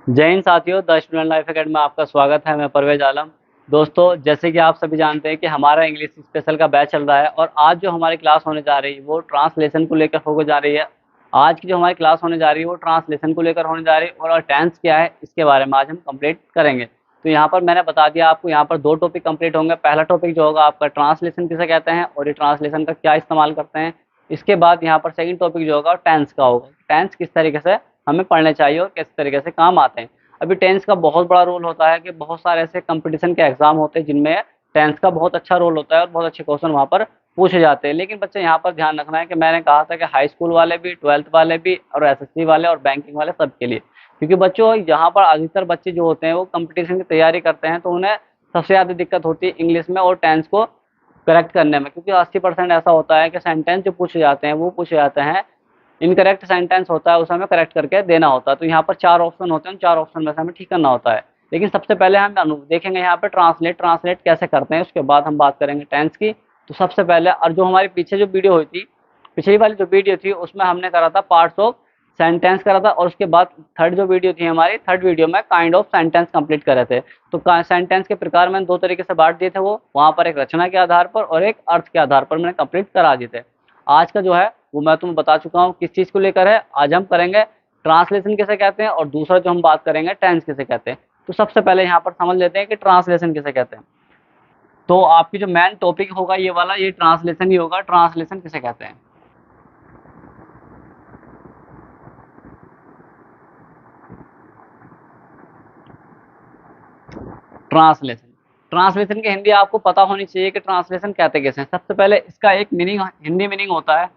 जय हिंद साथियों, the student life academy में आपका स्वागत है। मैं परवेज आलम। दोस्तों, जैसे कि आप सभी जानते हैं कि हमारा इंग्लिश स्पेशल का बैच चल रहा है और आज जो हमारी क्लास होने जा रही है वो ट्रांसलेशन को लेकर होकर जा रही है। आज की जो हमारी क्लास होने जा रही है वो ट्रांसलेशन को लेकर होने जा रही है और टेंस क्या है इसके बारे में आज हम कंप्लीट करेंगे। तो यहाँ पर मैंने बता दिया आपको, यहाँ पर दो टॉपिक कंप्लीट होंगे। पहला टॉपिक जो होगा आपका ट्रांसलेशन किसे कहते हैं और ये ट्रांसलेशन का क्या इस्तेमाल करते हैं। इसके बाद यहाँ पर सेकंड टॉपिक जो होगा टेंस का होगा। टेंस किस तरीके से हमें पढ़ने चाहिए और किस तरीके से काम आते हैं। अभी टेंस का बहुत बड़ा रोल होता है कि बहुत सारे ऐसे कंपटीशन के एग्जाम होते हैं जिनमें टेंस का बहुत अच्छा रोल होता है और बहुत अच्छे क्वेश्चन वहाँ पर पूछे जाते हैं। लेकिन बच्चे यहाँ पर ध्यान रखना है कि मैंने कहा था कि हाई स्कूल वाले भी, ट्वेल्थ वाले भी और एसएससी वाले और बैंकिंग वाले सबके लिए, क्योंकि बच्चों यहाँ पर अधिकतर बच्चे जो होते हैं वो कंपटीशन की तैयारी करते हैं तो उन्हें सबसे ज़्यादा दिक्कत होती है इंग्लिश में और टेंस को करेक्ट करने में, क्योंकि 80% ऐसा होता है कि सेंटेंस जो पूछे जाते हैं वो पूछे जाते हैं इनकरेक्ट सेंटेंस होता है, उसे हमें करेक्ट करके देना होता है। तो यहाँ पर 4 ऑप्शन होते हैं, उन 4 ऑप्शन में से हमें ठीक करना होता है। लेकिन सबसे पहले हम देखेंगे यहाँ पे ट्रांसलेट कैसे करते हैं, उसके बाद हम बात करेंगे टेंस की। तो सबसे पहले, और जो हमारी पीछे जो वीडियो हुई थी, पिछली वाली जो वीडियो थी उसमें हमने करा था पार्ट्स ऑफ सेंटेंस करा था और उसके बाद थर्ड जो वीडियो थी हमारी, थर्ड वीडियो में काइंड ऑफ सेंटेंस कंप्लीट करे थे। तो सेंटेंस के प्रकार मैंने 2 तरीके से बांट दिए थे, वो वहाँ पर एक रचना के आधार पर और एक अर्थ के आधार पर मैंने कंप्लीट करा दिए थे। आज का जो है वो मैं तुम्हें बता चुका हूँ किस चीज़ को लेकर है। आज हम करेंगे ट्रांसलेशन किसे कहते हैं और दूसरा जो हम बात करेंगे टेंस किसे कहते हैं। तो सबसे पहले यहाँ पर समझ लेते हैं कि ट्रांसलेशन किसे कहते हैं। तो आपकी जो मेन टॉपिक होगा ये वाला, ये ट्रांसलेशन ही होगा। ट्रांसलेशन किसे कहते हैं। ट्रांसलेशन, ट्रांसलेशन की हिंदी आपको पता होनी चाहिए कि ट्रांसलेशन कहते कैसे हैं। सबसे पहले इसका एक मीनिंग, हिंदी मीनिंग होता है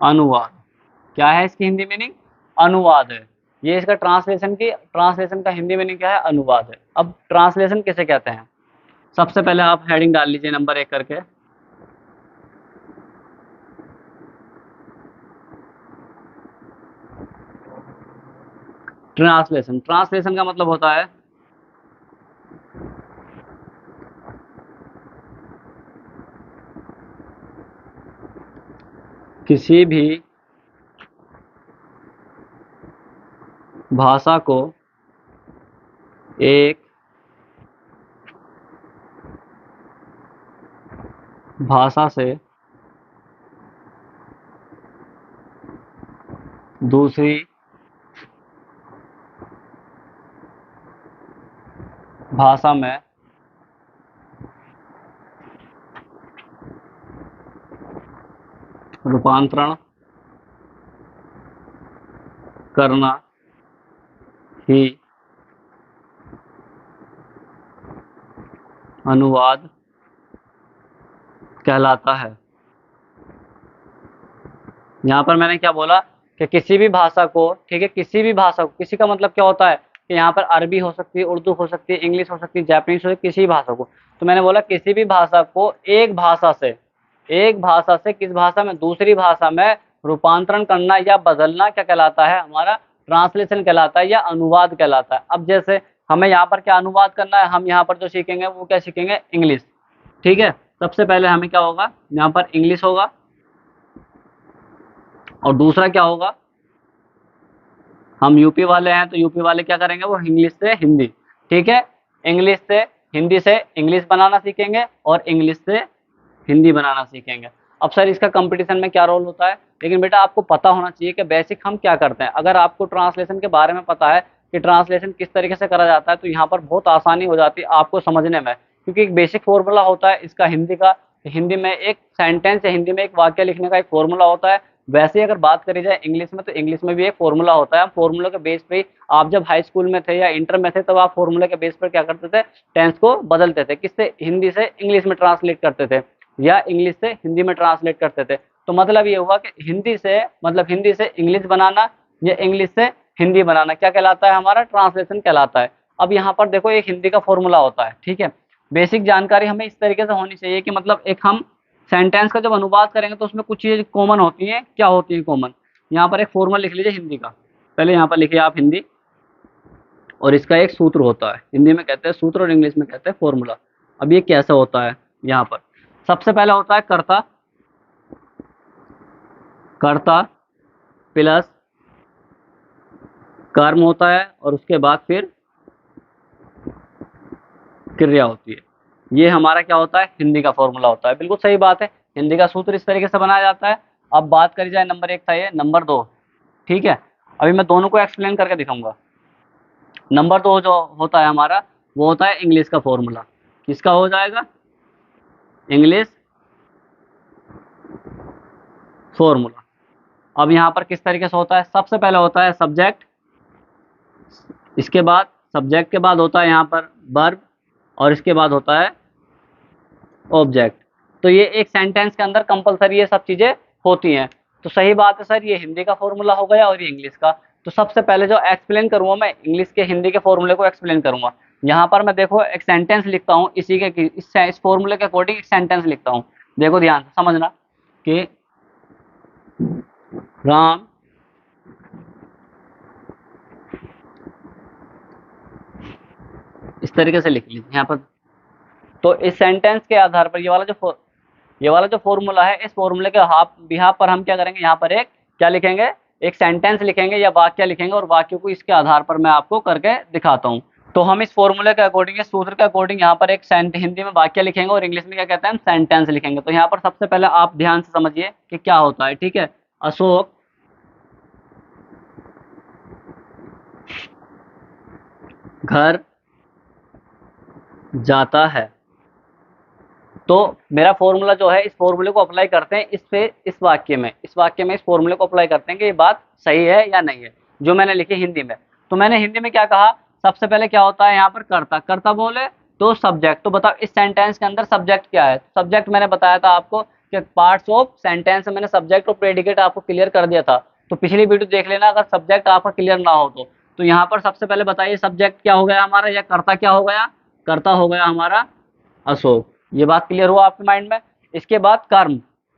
अनुवाद। क्या है इसकी हिंदी मीनिंग? अनुवाद है। ये इसका ट्रांसलेशन का हिंदी मीनिंग क्या है? अनुवाद है। अब ट्रांसलेशन किसे कहते हैं, सबसे पहले आप हेडिंग डाल लीजिए नंबर 1 करके। ट्रांसलेशन, ट्रांसलेशन का मतलब होता है किसी भी भाषा को एक भाषा से दूसरी भाषा में रूपांतरण करना ही अनुवाद कहलाता है। यहाँ पर मैंने क्या बोला कि किसी भी भाषा को, ठीक है, किसी भी भाषा को, किसी का मतलब क्या होता है कि यहाँ पर अरबी हो सकती है, उर्दू हो सकती है, इंग्लिश हो सकती है, जापानीज हो सकती है, किसी भी भाषा को। तो मैंने बोला किसी भी भाषा को एक भाषा से किस भाषा में, दूसरी भाषा में रूपांतरण करना या बदलना क्या कहलाता है, हमारा ट्रांसलेशन कहलाता है या अनुवाद कहलाता है। अब जैसे हमें यहाँ पर क्या अनुवाद करना है, हम यहाँ पर जो सीखेंगे वो क्या सीखेंगे, इंग्लिश। ठीक है, सबसे पहले हमें क्या होगा, यहाँ पर इंग्लिश होगा और दूसरा क्या होगा, हम यूपी वाले हैं तो यूपी वाले क्या करेंगे, वो इंग्लिश से हिंदी। ठीक है, इंग्लिश से हिंदी से इंग्लिश बनाना सीखेंगे और इंग्लिश से हिंदी बनाना सीखेंगे। अब सर इसका कंपटीशन में क्या रोल होता है, लेकिन बेटा आपको पता होना चाहिए कि बेसिक हम क्या करते हैं। अगर आपको ट्रांसलेशन के बारे में पता है कि ट्रांसलेशन किस तरीके से करा जाता है तो यहाँ पर बहुत आसानी हो जाती है आपको समझने में, क्योंकि एक बेसिक फॉर्मूला होता है इसका हिंदी का। हिंदी में एक सेंटेंस या हिंदी में एक वाक्य लिखने का एक फॉर्मूला होता है। वैसे ही अगर बात करी जाए इंग्लिश में, तो इंग्लिश में भी एक फॉर्मूला होता है। हम फॉर्मूले के बेस पे ही, आप जब हाई स्कूल में थे या इंटर में थे तब आप फॉर्मूले के बेस पर क्या करते थे, टेंस को बदलते थे, किससे, हिंदी से इंग्लिश में ट्रांसलेट करते थे या इंग्लिश से हिंदी में ट्रांसलेट करते थे। तो मतलब ये हुआ कि हिंदी से, मतलब हिंदी से इंग्लिश बनाना या इंग्लिश से हिंदी बनाना क्या कहलाता है, हमारा ट्रांसलेशन कहलाता है। अब यहाँ पर देखो एक हिंदी का फॉर्मूला होता है, ठीक है। बेसिक जानकारी हमें इस तरीके से होनी चाहिए कि मतलब एक हम सेंटेंस का जब अनुवाद करेंगे तो उसमें कुछ चीज़ें कॉमन होती हैं। क्या होती है कॉमन, यहाँ पर एक फॉर्मूला लिख लीजिए हिंदी का। पहले यहाँ पर लिखिए आप हिंदी, और इसका एक सूत्र होता है, हिंदी में कहते हैं सूत्र और इंग्लिश में कहते हैं फॉर्मूला। अब ये कैसे होता है, यहाँ पर सबसे पहले होता है कर्ता, कर्ता प्लस कर्म होता है और उसके बाद फिर क्रिया होती है। ये हमारा क्या होता है, हिंदी का फॉर्मूला होता है। बिल्कुल सही बात है, हिंदी का सूत्र इस तरीके से बनाया जाता है। अब बात करी जाए, नंबर 1 था ये, नंबर 2, ठीक है। अभी मैं दोनों को एक्सप्लेन करके दिखाऊंगा। नंबर 2 जो होता है हमारा, वो होता है इंग्लिश का फॉर्मूला। किसका हो जाएगा, इंग्लिश फॉर्मूला। अब यहाँ पर किस तरीके से होता है, सबसे पहले होता है सब्जेक्ट, इसके बाद सब्जेक्ट के बाद होता है यहाँ पर वर्ब, और इसके बाद होता है ऑब्जेक्ट। तो ये एक सेंटेंस के अंदर कंपलसरी ये सब चीजें होती हैं। तो सही बात है सर, ये हिंदी का फॉर्मूला हो गया और ये इंग्लिश का। तो सबसे पहले जो एक्सप्लेन करूंगा मैं इंग्लिश के हिंदी के फॉर्मूले को एक्सप्लेन करूंगा। यहाँ पर मैं देखो एक सेंटेंस लिखता हूँ, इसी के इस फॉर्मूले के अकॉर्डिंग एक सेंटेंस लिखता हूँ। देखो ध्यान से समझना कि राम इस तरीके से लिख लीजिए यहाँ पर। तो इस सेंटेंस के आधार पर ये वाला जो फॉर्मूला है, इस फॉर्मूले के बिहाफ पर हम क्या करेंगे, यहाँ पर एक क्या लिखेंगे, एक सेंटेंस लिखेंगे या वाक्य लिखेंगे, और वाक्य को इसके आधार पर मैं आपको करके दिखाता हूँ। तो हम इस फॉर्मूले के अकॉर्डिंग, इस सूत्र के अकॉर्डिंग यहाँ पर एक हिंदी में वाक्य लिखेंगे और इंग्लिश में क्या कहते हैं, हम सेंटेंस लिखेंगे। तो यहाँ पर सबसे पहले आप ध्यान से समझिए कि क्या होता है, ठीक है। अशोक घर जाता है। तो मेरा फॉर्मूला जो है, इस फॉर्मूले को अप्लाई करते हैं इस वाक्य में, इस फॉर्मूले को अप्लाई करते हैं कि ये बात सही है या नहीं है, जो मैंने लिखी हिंदी में। तो मैंने हिंदी में क्या कहा, सबसे पहले क्या होता है यहाँ पर कर्ता, कर्ता बोले तो सब्जेक्ट। तो बताओ इस सेंटेंस के अंदर सब्जेक्ट क्या है। सब्जेक्ट मैंने बताया था आपको कि पार्ट्स ऑफ सेंटेंस, मैंने सब्जेक्ट और प्रेडिकेट आपको क्लियर कर दिया था। तो पिछली वीडियो देख लेना अगर सब्जेक्ट आपका क्लियर ना हो तो यहाँ पर सबसे पहले बताइए सब्जेक्ट क्या हो गया हमारा, या कर्ता क्या हो गया, कर्ता हो गया हमारा अशोक। ये बात क्लियर हुआ आपके माइंड में। इसके बाद कर्म,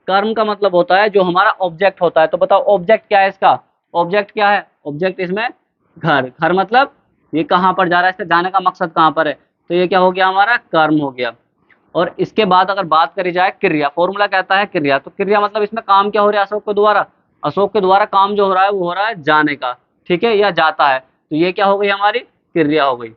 कर्म का मतलब होता है जो हमारा ऑब्जेक्ट होता है। तो बताओ ऑब्जेक्ट क्या है इसका, ऑब्जेक्ट क्या है, ऑब्जेक्ट इसमें घर, घर मतलब ये कहाँ पर जा रहा है, इसके जाने का मकसद कहाँ पर है। तो ये क्या हो गया हमारा, कर्म हो गया। और इसके बाद अगर बात करी जाए क्रिया, फॉर्मूला कहता है क्रिया। तो क्रिया मतलब इसमें काम क्या हो रहा है, अशोक के द्वारा, अशोक के द्वारा काम जो हो रहा है वो हो रहा है जाने का, ठीक है, या जाता है। तो ये क्या हो गई हमारी, क्रिया हो गई।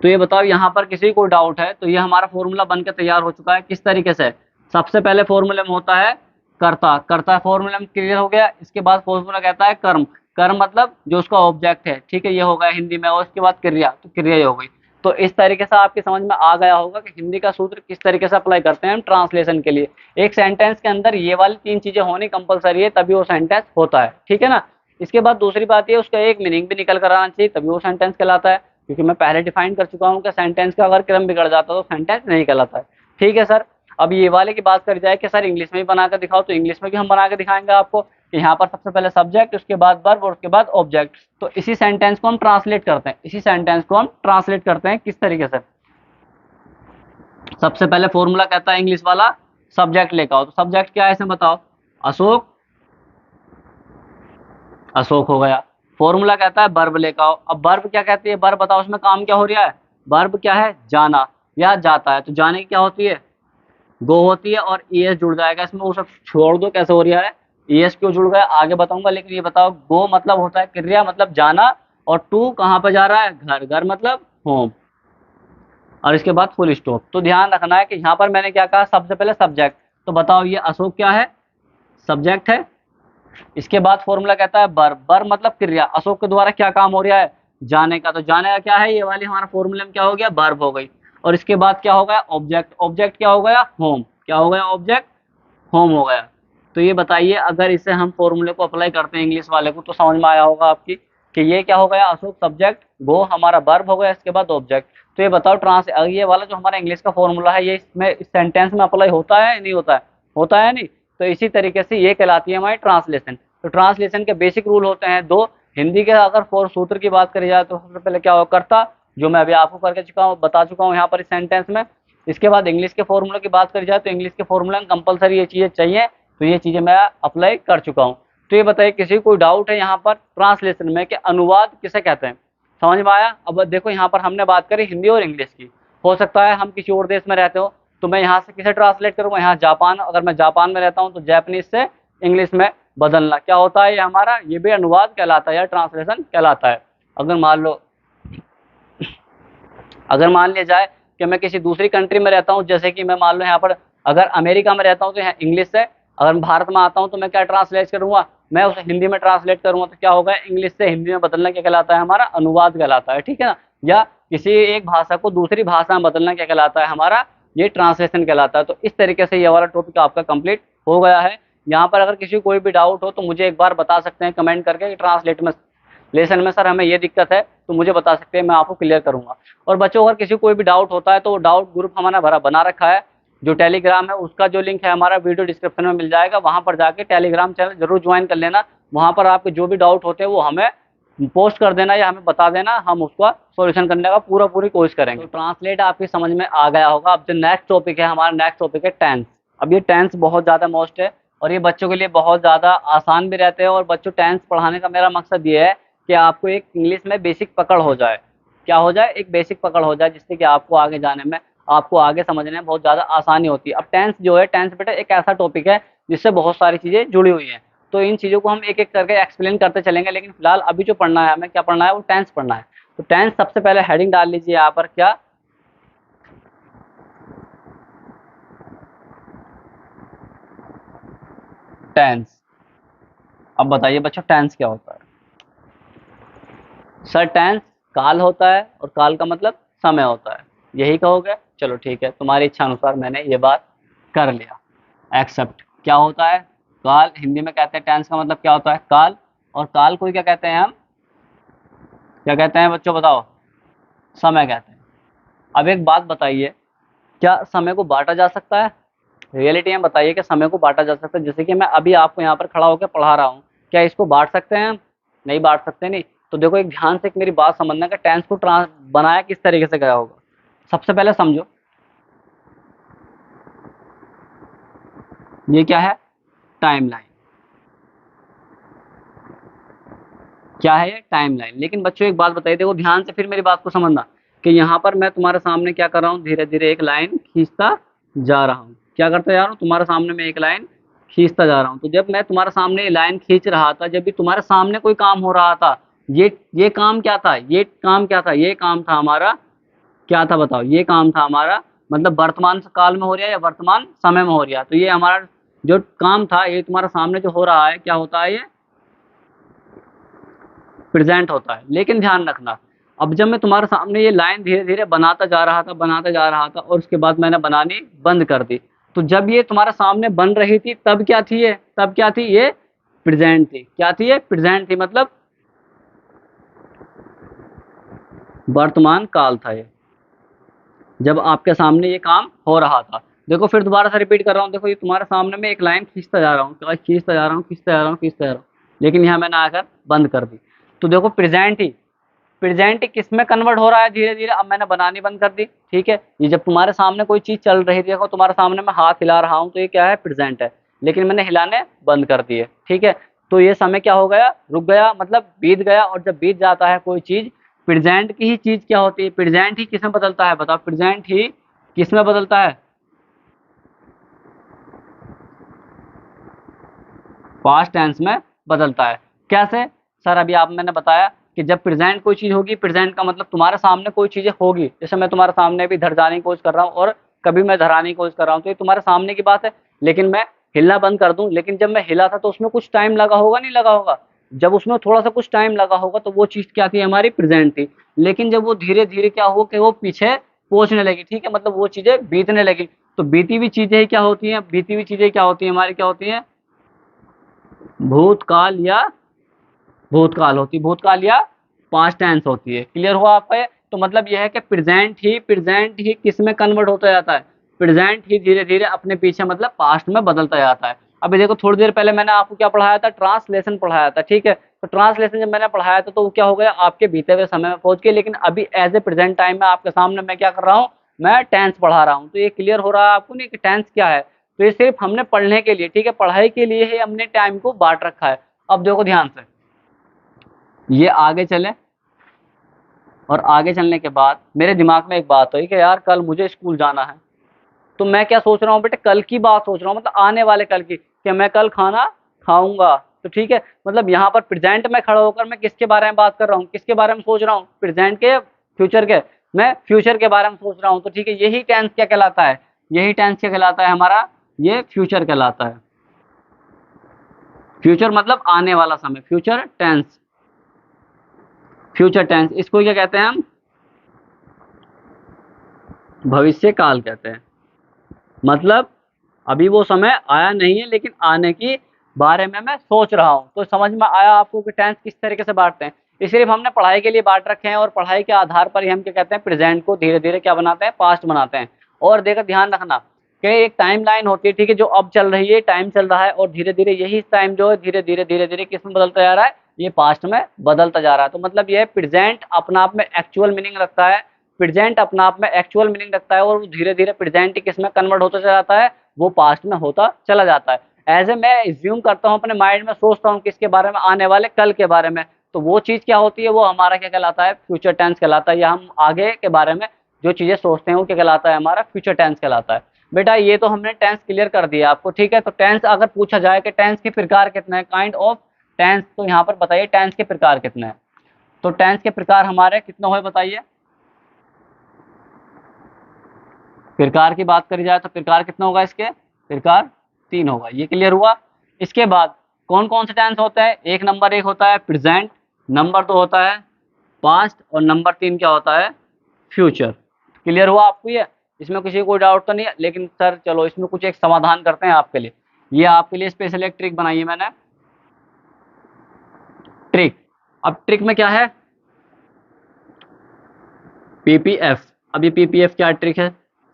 तो ये बताओ यहाँ पर किसी को डाउट है, तो ये हमारा फॉर्मूला बनकर तैयार हो चुका है। किस तरीके से, सबसे पहले फॉर्मूले में होता है कर्ता, कर्ता फॉर्मूला में क्लियर हो गया। इसके बाद फॉर्मूला कहता है कर्म, कर्म मतलब जो उसका ऑब्जेक्ट है, ठीक है, ये हो गया हिंदी में। और उसके बाद क्रिया, तो क्रिया ये हो गई। तो इस तरीके से आपकी समझ में आ गया होगा कि हिंदी का सूत्र किस तरीके से अप्लाई करते हैं हम ट्रांसलेशन के लिए। एक सेंटेंस के अंदर ये वाली 3 चीजें होनी कंपलसरी है, तभी वो सेंटेंस होता है, ठीक है ना। इसके बाद दूसरी बात ये, उसका एक मीनिंग भी निकल कर आना चाहिए, तभी वो सेंटेंस कहलाता है। क्योंकि मैं पहले डिफाइन कर चुका हूँ कि सेंटेंस का अगर क्रम बिगड़ जाता है तो सेंटेंस नहीं कहलाता है, ठीक है सर। अब ये वाले की बात करी जाए कि सर इंग्लिश में भी बना कर दिखाओ, तो इंग्लिश में भी हम बना के दिखाएंगे आपको कि यहाँ पर सबसे पहले सब्जेक्ट, उसके बाद वर्ब और उसके बाद ऑब्जेक्ट। तो इसी सेंटेंस को हम ट्रांसलेट करते हैं, इसी सेंटेंस को हम ट्रांसलेट करते हैं किस तरीके से। सबसे पहले फॉर्मूला कहता है इंग्लिश वाला सब्जेक्ट लेकर आओ। तो सब्जेक्ट क्या है इसमें बताओ, अशोक, अशोक हो गया। फॉर्मूला कहता है वर्ब लेकर आओ। अब वर्ब क्या कहती है, वर्ब बताओ उसमें काम क्या हो रहा है, वर्ब क्या है, जाना या जाता है। तो जाने की क्या होती है, गो होती है, और ईएस जुड़ जाएगा इसमें। वो सब छोड़ दो कैसे हो रहा है, ईएस क्यों जुड़ गया आगे बताऊंगा। लेकिन ये बताओ, गो मतलब होता है क्रिया मतलब जाना, और टू कहाँ पर जा रहा है, घर, घर मतलब होम, और इसके बाद फुल स्टॉप। तो ध्यान रखना है कि यहाँ पर मैंने क्या कहा, सबसे पहले सब्जेक्ट। तो बताओ ये अशोक क्या है, सब्जेक्ट है। इसके बाद फॉर्मूला कहता है वर्ब, वर्ब मतलब क्रिया, अशोक के द्वारा क्या काम हो रहा है, जाने का। तो जाने का क्या है, ये वाली हमारा फॉर्मूले में क्या हो गया, वर्ब हो गई। और इसके बाद क्या हो गया, ऑब्जेक्ट, ऑब्जेक्ट क्या हो गया, होम, क्या हो गया, ऑब्जेक्ट होम हो गया। तो ये बताइए अगर इसे हम फॉर्मूले को अप्लाई करते हैं इंग्लिश वाले को, तो समझ में आया होगा आपकी कि ये क्या हो गया, अशोक सब्जेक्ट, गो हमारा वर्ब हो गया, इसके बाद ऑब्जेक्ट। तो ये बताओ ये वाला जो हमारा इंग्लिश का फॉर्मूला है, ये इसमें इस सेंटेंस में अप्लाई होता है नहीं होता है, होता है नहीं। तो इसी तरीके से ये कहलाती है हमारी ट्रांसलेशन। तो ट्रांसलेशन के बेसिक रूल होते हैं 2। हिंदी के अगर फोर सूत्र की बात करी जाए तो सबसे पहले क्या होगा, कर्ता, जो मैं अभी आपको करके चुका हूँ, बता चुका हूँ यहाँ पर इस सेंटेंस में। इसके बाद इंग्लिश के फॉर्मूले की बात करी जाए तो इंग्लिश के फॉर्मूले में कंपलसरी ये चीजें चाहिए, तो ये चीजें मैं अप्लाई कर चुका हूँ। तो ये बताइए किसी को डाउट है यहाँ पर ट्रांसलेशन में कि अनुवाद किसे कहते हैं, समझ में आया। अब देखो यहाँ पर हमने बात करी हिंदी और इंग्लिश की। हो सकता है हम किसी और देश में रहते हो, तो मैं यहाँ से किसे ट्रांसलेट करूँगा, यहाँ जापान, अगर मैं जापान में रहता हूँ तो जैपनीज से इंग्लिश में बदलना, क्या होता है ये हमारा, ये भी अनुवाद कहलाता है या ट्रांसलेशन कहलाता है। अगर मान लो, अगर मान लिया जाए कि मैं किसी दूसरी कंट्री में रहता हूँ, जैसे कि मैं मान लो यहाँ पर अगर अमेरिका में रहता हूँ तो यहाँ इंग्लिश है, अगर मैं भारत में आता हूँ तो मैं क्या ट्रांसलेट करूंगा, मैं उसे हिंदी में ट्रांसलेट करूंगा, तो क्या होगा, इंग्लिश से हिंदी में बदलना क्या कहलाता है, हमारा अनुवाद कहलाता है, ठीक है ना। या किसी एक भाषा को दूसरी भाषा में बदलना क्या कहलाता है, हमारा ये ट्रांसलेशन कहलाता है। तो इस तरीके से ये वाला टॉपिक आपका कंप्लीट हो गया है। यहाँ पर अगर किसी को कोई भी डाउट हो तो मुझे एक बार बता सकते हैं कमेंट करके कि ट्रांसलेट में लेसन में सर हमें ये दिक्कत है, तो मुझे बता सकते हैं, मैं आपको क्लियर करूंगा। और बच्चों अगर किसी को कोई भी डाउट होता है तो डाउट ग्रुप हमारा भरा बना रखा है, जो टेलीग्राम है उसका जो लिंक है हमारा वीडियो डिस्क्रिप्शन में मिल जाएगा, वहां पर जाके टेलीग्राम चैनल जरूर ज्वाइन कर लेना। वहां पर आपके जो भी डाउट होते हैं वो हमें पोस्ट कर देना या हमें बता देना, हम उसका सॉल्यूशन करने का पूरी कोशिश करेंगे। तो ट्रांसलेट आपकी समझ में आ गया होगा। अब जो नेक्स्ट टॉपिक है हमारा, नेक्स्ट टॉपिक है टेंस। अब ये टेंस बहुत ज़्यादा मोस्ट है और ये बच्चों के लिए बहुत ज़्यादा आसान भी रहते हैं। और बच्चों टेंस पढ़ाने का मेरा मकसद ये है कि आपको एक इंग्लिश में बेसिक पकड़ हो जाए, क्या हो जाए, एक बेसिक पकड़ हो जाए, जिससे कि आपको आगे जाने में, आपको आगे समझने में बहुत ज़्यादा आसानी होती है। अब टेंस जो है, टेंस बेटा एक ऐसा टॉपिक है जिससे बहुत सारी चीज़ें जुड़ी हुई हैं, तो इन चीज़ों को हम एक एक करके एक्सप्लेन करते चलेंगे। लेकिन फिलहाल अभी जो पढ़ना है हमें, क्या पढ़ना है, वो टेंस पढ़ना है। तो टेंस सबसे पहले हेडिंग डाल लीजिए यहाँ पर, क्या, टेंस। अब बताइए बच्चों टेंस क्या होता है। सर टेंस काल होता है और काल का मतलब समय होता है, यही कहोगे, चलो ठीक है, तुम्हारी इच्छा अनुसार मैंने ये बात कर लिया, एक्सेप्ट। क्या होता है, काल, हिंदी में कहते हैं टेंस का मतलब क्या होता है, काल। और काल को ही क्या कहते हैं हम, क्या कहते हैं बच्चों बताओ, समय कहते हैं। अब एक बात बताइए, क्या समय को बांटा जा सकता है, रियलिटी में बताइए कि समय को बांटा जा सकता है। जैसे कि मैं अभी आपको यहाँ पर खड़ा होकर पढ़ा रहा हूँ, क्या इसको बांट सकते हैं हम, नहीं बांट सकते, नहीं। तो देखो एक ध्यान से एक मेरी बात समझना कि टेंस को ट्रांस बनाया किस तरीके से गया होगा। सबसे पहले समझो, ये क्या है, टाइमलाइन, क्या है ये, टाइमलाइन। लेकिन बच्चों एक बात बताइए, देखो ध्यान से फिर मेरी बात को समझना कि यहाँ पर मैं तुम्हारे सामने क्या कर रहा हूँ, धीरे धीरे एक लाइन खींचता जा रहा हूँ। क्या करता जा रहा हूँ, तुम्हारे सामने मैं एक लाइन खींचता जा रहा हूँ। तो जब मैं तुम्हारे सामने ये लाइन खींच रहा था, जब भी तुम्हारे सामने कोई काम हो रहा था, ये काम क्या था, ये काम क्या था, ये काम था हमारा, क्या था बताओ, ये काम था हमारा, मतलब वर्तमान काल में हो रहा है या वर्तमान समय में हो रहा है। तो ये हमारा जो काम था, ये तुम्हारे सामने जो हो रहा है, क्या होता है, ये प्रेजेंट होता है। लेकिन ध्यान रखना, अब जब मैं तुम्हारे सामने ये लाइन धीरे धीरे बनाता जा रहा था, बनाता जा रहा था, और उसके बाद मैंने बनानी बंद कर दी, तो जब ये तुम्हारे सामने बन रही थी तब क्या थी ये, तब क्या थी, ये प्रेजेंट थी। क्या थी ये, प्रेजेंट थी, मतलब वर्तमान काल था ये, जब आपके सामने ये काम हो रहा था। देखो फिर दोबारा से रिपीट कर रहा हूँ, देखो ये तुम्हारे सामने मैं एक लाइन खींचता जा रहा हूँ, खींचता जा रहा हूँ, खींचता जा रहा हूँ, खींचता जा रहा हूँ, लेकिन यहाँ मैंने आकर बंद कर दी। तो देखो प्रेजेंट ही, प्रेजेंट किस में कन्वर्ट हो रहा है धीरे धीरे, अब मैंने बनानी बंद कर दी, ठीक है। ये जब तुम्हारे सामने कोई चीज चल रही थी, देखो तुम्हारे सामने मैं हाथ हिला रहा हूँ, तो ये क्या है, प्रेजेंट है। लेकिन मैंने हिलाने बंद कर दिए, ठीक है। तो ये समय क्या हो गया, रुक गया, मतलब बीत गया। और जब बीत जाता है कोई चीज, प्रेजेंट की ही चीज क्या होती है, प्रेजेंट ही किस में बदलता है, बताओ, प्रेजेंट ही किस में बदलता है, पास्ट टेंस में बदलता है। कैसे, सर अभी आप मैंने बताया कि जब प्रेजेंट कोई चीज होगी, प्रेजेंट का मतलब तुम्हारे सामने कोई चीजें होगी, जैसे मैं तुम्हारे सामने भी धर जाने की कोशिश कर रहा हूँ और कभी मैं धराने की कोशिश कर रहा हूँ, तो ये तुम्हारे सामने की बात है। लेकिन मैं हिलना बंद कर दूं, लेकिन जब मैं हिला था तो उसमें कुछ टाइम लगा होगा, नहीं लगा होगा, जब उसमें थोड़ा सा कुछ टाइम लगा होगा तो वो चीज क्या थी, हमारी प्रेजेंट थी। लेकिन जब वो धीरे धीरे क्या हुआ कि वो पीछे पहुंचने लगी, ठीक है, मतलब वो चीजें बीतने लगी। तो बीती हुई चीजें क्या होती हैं, बीती हुई चीजें क्या होती हैं हमारी, क्या होती हैं, भूतकाल या भूतकाल होती, भूतकाल या पास्ट टेंस होती है। क्लियर हुआ आपका ये। तो मतलब यह है कि प्रेजेंट ही किस में कन्वर्ट होता जाता है, प्रेजेंट ही धीरे धीरे अपने पीछे मतलब पास्ट में बदलता जाता है। अभी देखो थोड़ी देर पहले मैंने आपको क्या पढ़ाया था, ट्रांसलेशन पढ़ाया था, ठीक है। तो ट्रांसलेशन जब मैंने पढ़ाया था तो वो क्या हो गया, आपके बीते हुए समय में पहुंच के। लेकिन अभी एज ए प्रेजेंट टाइम में आपके सामने मैं क्या कर रहा हूँ, मैं टेंस पढ़ा रहा हूँ। तो ये क्लियर हो रहा है आपको नहीं कि टेंस क्या है। तो ये सिर्फ हमने पढ़ने के लिए, ठीक है, पढ़ाई के लिए ही हमने टाइम को बांट रखा है। अब देखो ध्यान से, ये आगे चले, और आगे चलने के बाद मेरे दिमाग में एक बात हुई कि यार कल मुझे स्कूल जाना है। तो मैं क्या सोच रहा हूँ बेटे, कल की बात सोच रहा हूँ, मतलब आने वाले कल की, कि मैं कल खाना खाऊंगा। तो ठीक है, मतलब यहाँ पर प्रेजेंट में खड़ा होकर मैं किसके बारे में बात कर रहा हूँ, किसके बारे में सोच रहा हूँ, प्रेजेंट के, फ्यूचर के, मैं फ्यूचर के बारे में सोच रहा हूँ। तो ठीक है, यही टेंस क्या कहलाता है, यही टेंस क्या कहलाता है हमारा, ये फ्यूचर कहलाता है। फ्यूचर मतलब आने वाला समय, फ्यूचर टेंस, फ्यूचर टेंस इसको क्या कहते हैं हम, भविष्य काल कहते हैं। मतलब अभी वो समय आया नहीं है, लेकिन आने की बारे में मैं सोच रहा हूँ। तो समझ में आया आपको कि टेंस किस तरीके से बांटते हैं। ये सिर्फ हमने पढ़ाई के लिए बांट रखे हैं, और पढ़ाई के आधार पर ही हम क्या कहते हैं, प्रेजेंट को धीरे धीरे क्या बनाते हैं, पास्ट बनाते हैं। और देखो ध्यान रखना कि एक टाइम लाइन होती है, ठीक है, जो अब चल रही है, टाइम चल रहा है, और धीरे धीरे यही टाइम जो है धीरे धीरे किस में बदलता जा रहा है, ये पास्ट में बदलता जा रहा है। तो मतलब ये प्रेजेंट अपना आप में एक्चुअल मीनिंग रखता है, प्रेजेंट अपना आप में एक्चुअल मीनिंग रखता है, और धीरे धीरे प्रेजेंट किस में कन्वर्ट होता चला जाता है, वो पास्ट में होता चला जाता है। ऐसे मैं एज्यूम करता हूँ, अपने माइंड में सोचता हूँ किसके बारे में, आने वाले कल के बारे में, तो वो चीज़ क्या होती है, वो हमारा क्या कहलाता है, फ्यूचर टेंस कहलाता है। या हम आगे के बारे में जो चीज़ें सोचते हैं वो क्या कहलाता है, हमारा फ्यूचर टेंस कहलाता है। बेटा ये तो हमने टेंस क्लियर कर दिया आपको, ठीक है। तो टेंस अगर पूछा जाए कि टेंस के प्रकार कितने हैं, काइंड ऑफ टेंस, तो यहाँ पर बताइए टेंस के प्रकार कितने हैं। तो टेंस के प्रकार हमारे कितने हुए बताइए, प्रकार की बात करी जाए तो प्रकार कितना होगा इसके, प्रकार 3 होगा। ये क्लियर हुआ। इसके बाद कौन कौन से टेंस होते हैं, एक नंबर 1 होता है प्रेजेंट, नंबर 2 होता है पास्ट, और नंबर 3 क्या होता है, फ्यूचर। क्लियर हुआ आपको ये, इसमें किसी को कोई डाउट तो नहीं है। लेकिन सर चलो इसमें कुछ एक समाधान करते हैं आपके लिए, ये आपके लिए स्पेशल एक ट्रिक बनाई है मैंने, ट्रिक। अब ट्रिक में क्या है, पीपीएफ। अब ये पीपीएफ क्या ट्रिक है,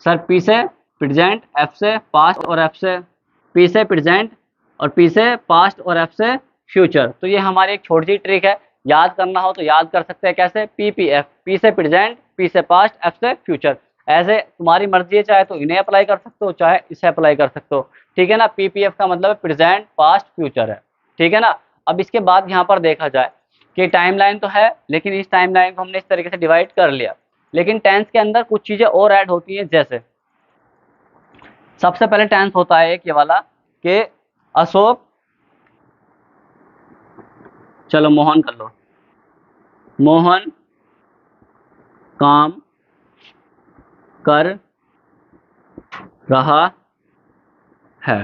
सर पी से प्रेजेंट, एफ से पास्ट, और एफ से, पी से प्रेजेंट और पी से पास्ट, और एफ से फ्यूचर। तो ये हमारी एक छोटी सी ट्रिक है, याद करना हो तो याद कर सकते हैं कैसे, पीपीएफ, पी से प्रेजेंट, पी से पास्ट, एफ से फ्यूचर। ऐसे तुम्हारी मर्जी है, चाहे तो इन्हें अप्लाई कर सकते हो, चाहे इसे अप्लाई कर सकते हो, ठीक है ना। पीपीएफ का मतलब प्रेजेंट पास्ट फ्यूचर है, ठीक है ना। अब इसके बाद यहाँ पर देखा जाए कि टाइमलाइन तो है, लेकिन इस टाइमलाइन को हमने इस तरीके से डिवाइड कर लिया, लेकिन टेंस के अंदर कुछ चीजें और ऐड होती हैं। जैसे सबसे पहले टेंस होता है एक ये वाला कि अशोक, चलो मोहन कर लो, मोहन काम कर रहा है।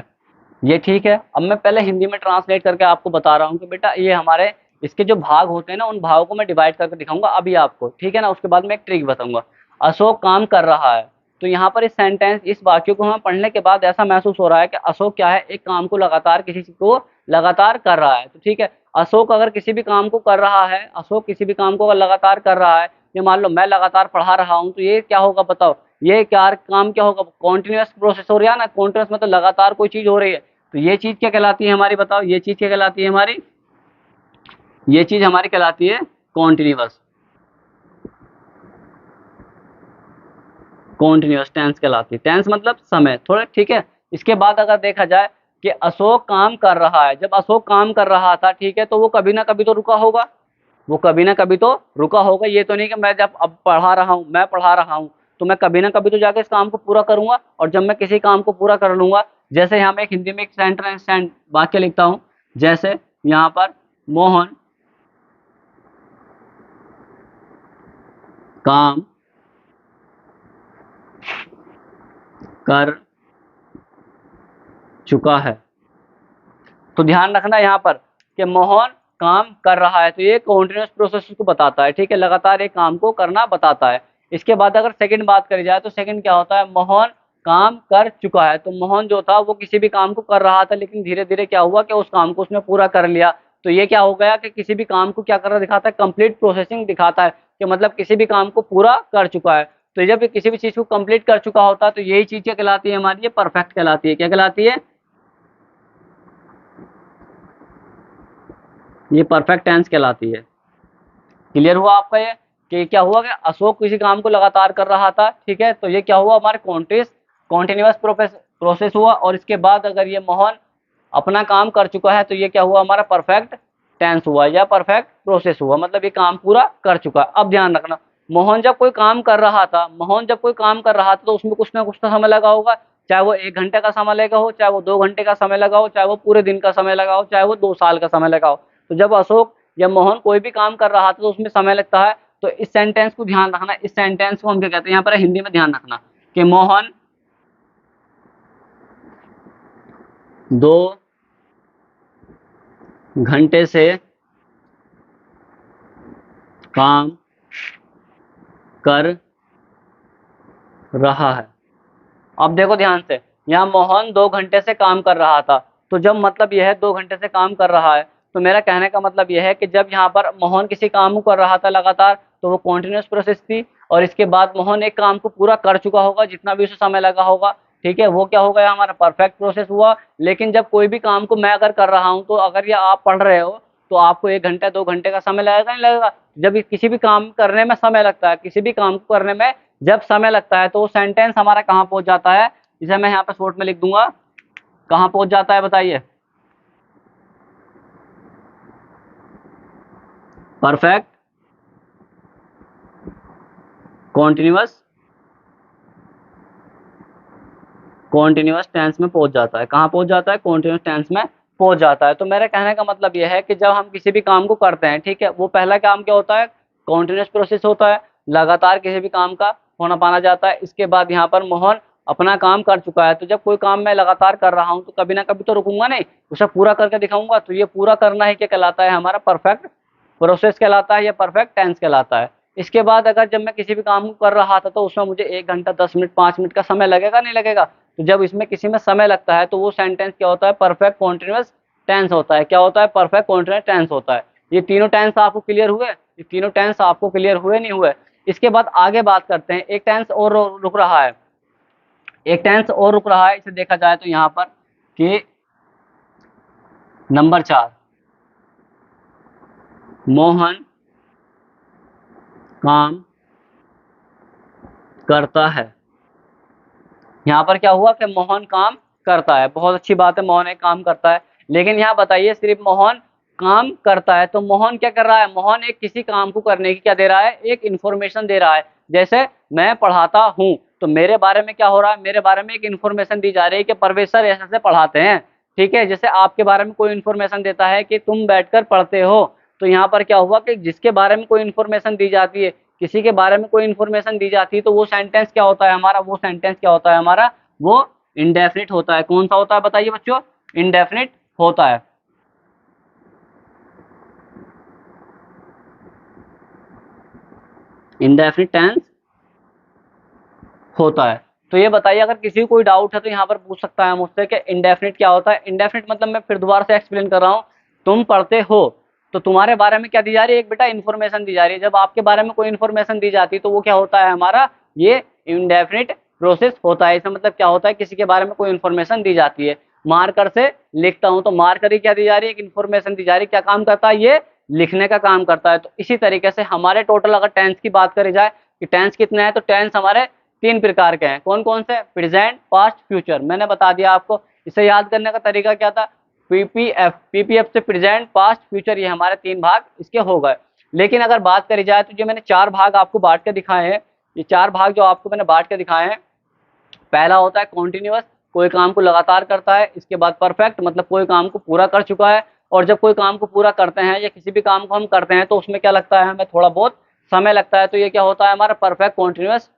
ये ठीक है। अब मैं पहले हिंदी में ट्रांसलेट करके आपको बता रहा हूँ कि बेटा ये हमारे इसके जो भाग होते हैं ना, उन भागों को मैं डिवाइड करके दिखाऊंगा अभी आपको, ठीक है ना। उसके बाद मैं एक ट्रिक बताऊंगा। अशोक काम कर रहा है, तो यहाँ पर इस सेंटेंस, इस वाक्य को हमें पढ़ने के बाद ऐसा महसूस हो रहा है कि अशोक क्या है, एक काम को लगातार, किसी चीज को लगातार कर रहा है। तो ठीक है, अशोक अगर किसी भी काम को कर रहा है, अशोक किसी भी काम को अगर लगातार कर रहा है, ये मान लो मैं लगातार पढ़ा रहा हूँ, तो ये क्या होगा बताओ, ये क्या काम क्या होगा, कॉन्टिन्यूअस प्रोसेस हो रहा है ना, कॉन्टिन्यूअस मतलब लगातार कोई चीज हो रही है। तो ये चीज क्या कहलाती है हमारी, बताओ ये चीज क्या कहलाती है हमारी, ये चीज हमारी कहलाती है कॉन्टिन्यूअस, कॉन्टिन्यूअस टेंस कहलाती है। टेंस मतलब समय थोड़ा, ठीक है। इसके बाद अगर देखा जाए कि अशोक काम कर रहा है, जब अशोक काम कर रहा था, ठीक है, तो वो कभी ना कभी तो रुका होगा, वो कभी ना कभी तो रुका होगा। ये तो नहीं कि मैं जब अब पढ़ा रहा हूँ, मैं पढ़ा रहा हूँ, तो मैं कभी ना कभी तो जाके इस काम को पूरा करूंगा। और जब मैं किसी काम को पूरा कर लूंगा, जैसे यहाँ मैं एक हिंदी में एक सेंटेंस वाक्य लिखता हूँ, जैसे यहाँ पर मोहन काम कर चुका है। तो ध्यान रखना यहाँ पर कि मोहन काम कर रहा है, तो ये कॉन्टिन्यूस प्रोसेस को बताता है, ठीक है, लगातार एक काम को करना बताता है। इसके बाद अगर सेकंड बात करी जाए, तो सेकंड क्या होता है, मोहन काम कर चुका है। तो मोहन जो था वो किसी भी काम को कर रहा था, लेकिन धीरे धीरे क्या हुआ कि उस काम को उसने पूरा कर लिया। तो ये क्या हो गया कि किसी भी काम को क्या कर रहा दिखाता है, कंप्लीट प्रोसेसिंग दिखाता है, कि मतलब किसी भी काम को पूरा कर चुका है। तो जब ये किसी भी चीज को कंप्लीट कर चुका होता है, तो यही चीज क्या कहलाती है हमारी, ये परफेक्ट कहलाती है। क्या कहलाती है, ये परफेक्ट टेंस कहलाती है। क्लियर हुआ आपका ये, कि क्या हुआ कि अशोक किसी काम को लगातार कर रहा था, ठीक है, तो ये क्या हुआ, हमारे कॉन्टिन्यूअस प्रोसेस हुआ। और इसके बाद अगर ये मोहन अपना काम कर चुका है, तो ये क्या हुआ, हमारा परफेक्ट टेंस हुआ या परफेक्ट प्रोसेस हुआ, मतलब ये काम पूरा कर चुका है। अब ध्यान रखना, मोहन जब कोई काम कर रहा था, मोहन जब कोई काम कर रहा था, तो उसमें कुछ ना कुछ तो समय लगा होगा, चाहे वो 1 घंटे का समय लगा हो, चाहे वो 2 घंटे का समय लगा हो, चाहे वो पूरे दिन का समय लगा हो, चाहे वो 2 साल का समय लगा हो। तो जब अशोक या मोहन कोई भी काम कर रहा था तो उसमें समय लगता है। तो इस सेंटेंस को ध्यान रखना, इस सेंटेंस को हम क्या कहते हैं यहाँ पर हिंदी में ध्यान रखना कि मोहन 2 घंटे से काम कर रहा है। अब देखो ध्यान से, यहाँ मोहन 2 घंटे से काम कर रहा था, तो जब मतलब यह है 2 घंटे से काम कर रहा है, तो मेरा कहने का मतलब यह है कि जब यहाँ पर मोहन किसी काम को कर रहा था लगातार, तो वो कॉन्टिन्यूस प्रोसेस थी। और इसके बाद मोहन एक काम को पूरा कर चुका होगा, जितना भी उसे समय लगा होगा, ठीक है, वो क्या हो गया, हमारा परफेक्ट प्रोसेस हुआ। लेकिन जब कोई भी काम को मैं अगर कर रहा हूँ, तो अगर ये आप पढ़ रहे हो, तो आपको 1 घंटा 2 घंटे का समय लगेगा, नहीं लगेगा? जब किसी भी काम करने में समय लगता है, किसी भी काम को करने में जब समय लगता है, तो वो सेंटेंस हमारा कहाँ पहुंच जाता है, इसे मैं यहाँ पे शॉर्ट में लिख दूंगा, कहाँ पहुंच जाता है बताइए? परफेक्ट कॉन्टिन्यूअस कॉन्टिन्यूअस टेंस में पहुंच जाता है। कहाँ पहुंच जाता है? कॉन्टिन्यूअस टेंस में पहुंच जाता है। तो मेरे कहने का मतलब यह है कि जब हम किसी भी काम को करते हैं, ठीक है, वो पहला काम क्या होता है? कॉन्टिन्यूअस प्रोसेस होता है, लगातार किसी भी काम का होना पाना जाता है। इसके बाद यहाँ पर मोहन अपना काम कर चुका है, तो जब कोई काम मैं लगातार कर रहा हूँ, तो कभी ना कभी तो रुकूंगा नहीं, उसे पूरा करके दिखाऊंगा। तो ये पूरा करना ही क्या कहलाता है? हमारा परफेक्ट प्रोसेस कहलाता है या परफेक्ट टेंस कहलाता है। इसके बाद अगर जब मैं किसी भी काम को कर रहा था, तो उसमें मुझे 1 घंटा 10 मिनट 5 मिनट का समय लगेगा, नहीं लगेगा? तो जब इसमें किसी में समय लगता है, तो वो सेंटेंस क्या होता है? परफेक्ट कॉन्टिन्यूअस टेंस होता है। क्या होता है? परफेक्ट कॉन्टिन्यूअस टेंस होता है। ये तीनों टेंस आपको क्लियर हुए? ये तीनों टेंस आपको क्लियर हुए, नहीं हुए? इसके बाद आगे बात करते हैं, एक टेंस और रुक रहा है, एक टेंस और रुक रहा है। इसे देखा जाए तो यहाँ पर कि नंबर 4, मोहन काम करता है। यहाँ पर क्या हुआ कि मोहन काम करता है, बहुत अच्छी बात है, मोहन एक काम करता है। लेकिन यहाँ बताइए, सिर्फ मोहन काम करता है, तो मोहन क्या कर रहा है? मोहन एक किसी काम को करने की क्या दे रहा है? एक इन्फॉर्मेशन दे रहा है। जैसे मैं पढ़ाता हूँ, तो मेरे बारे में क्या हो रहा है? मेरे बारे में एक इन्फॉर्मेशन दी जा रही है कि परवेज सर ऐसे ऐसे पढ़ाते हैं, ठीक है। जैसे आपके बारे में कोई इन्फॉर्मेशन देता है कि तुम बैठकर पढ़ते हो, तो यहाँ पर क्या हुआ कि जिसके बारे में कोई इन्फॉर्मेशन दी जाती है, किसी के बारे में कोई इन्फॉर्मेशन दी जाती है, तो वो सेंटेंस क्या होता है हमारा? वो सेंटेंस क्या होता है हमारा? वो इंडेफिनिट होता है। कौन सा होता है बताइए बच्चों? इंडेफिनिट होता है। इंडेफिनिट टेंस होता है। तो ये बताइए, अगर किसी को कोई डाउट है तो यहाँ पर पूछ सकता है मुझसे कि इंडेफिनिट क्या होता है। इंडेफिनिट मतलब, मैं फिर दोबारा से एक्सप्लेन कर रहा हूँ, तुम पढ़ते हो, तो तुम्हारे बारे में क्या दी जा रही है? एक बेटा इन्फॉर्मेशन दी जा रही है। जब आपके बारे में कोई इन्फॉर्मेशन दी जाती है, तो वो क्या होता है हमारा? ये इंडेफिनिट प्रोसेस होता है। इसका मतलब क्या होता है? किसी के बारे में कोई इन्फॉर्मेशन दी जाती है। मार्कर से लिखता हूँ, तो मार्कर ही क्या दी जा रही है? एक इन्फॉर्मेशन दी जा रही है। क्या काम करता है? ये लिखने का काम करता है। तो इसी तरीके से हमारे टोटल अगर टेंस की बात करी जाए कि टेंस कितने हैं, तो टेंस हमारे 3 प्रकार के हैं। कौन कौन से? Present, past, future. मैंने बता दिया आपको। इसे याद करने का तरीका क्या था? पीपीएफ, पीपीएफ से प्रेजेंट, पास्ट, फ्यूचर, ये हमारे 3 भाग इसके हो गए। लेकिन अगर बात करी जाए, तो जो मैंने 4 भाग आपको बांट के दिखाए हैं, ये 4 भाग जो आपको मैंने बांट के दिखाए हैं, पहला होता है कॉन्टिन्यूअस, कोई काम को लगातार करता है। इसके बाद परफेक्ट, मतलब कोई काम को पूरा कर चुका है। और जब कोई काम को पूरा करते हैं या किसी भी काम को हम करते हैं, तो उसमें क्या लगता है हमें? थोड़ा बहुत समय लगता है। तो ये क्या होता है हमारा? परफेक्ट कॉन्टिन्यूअस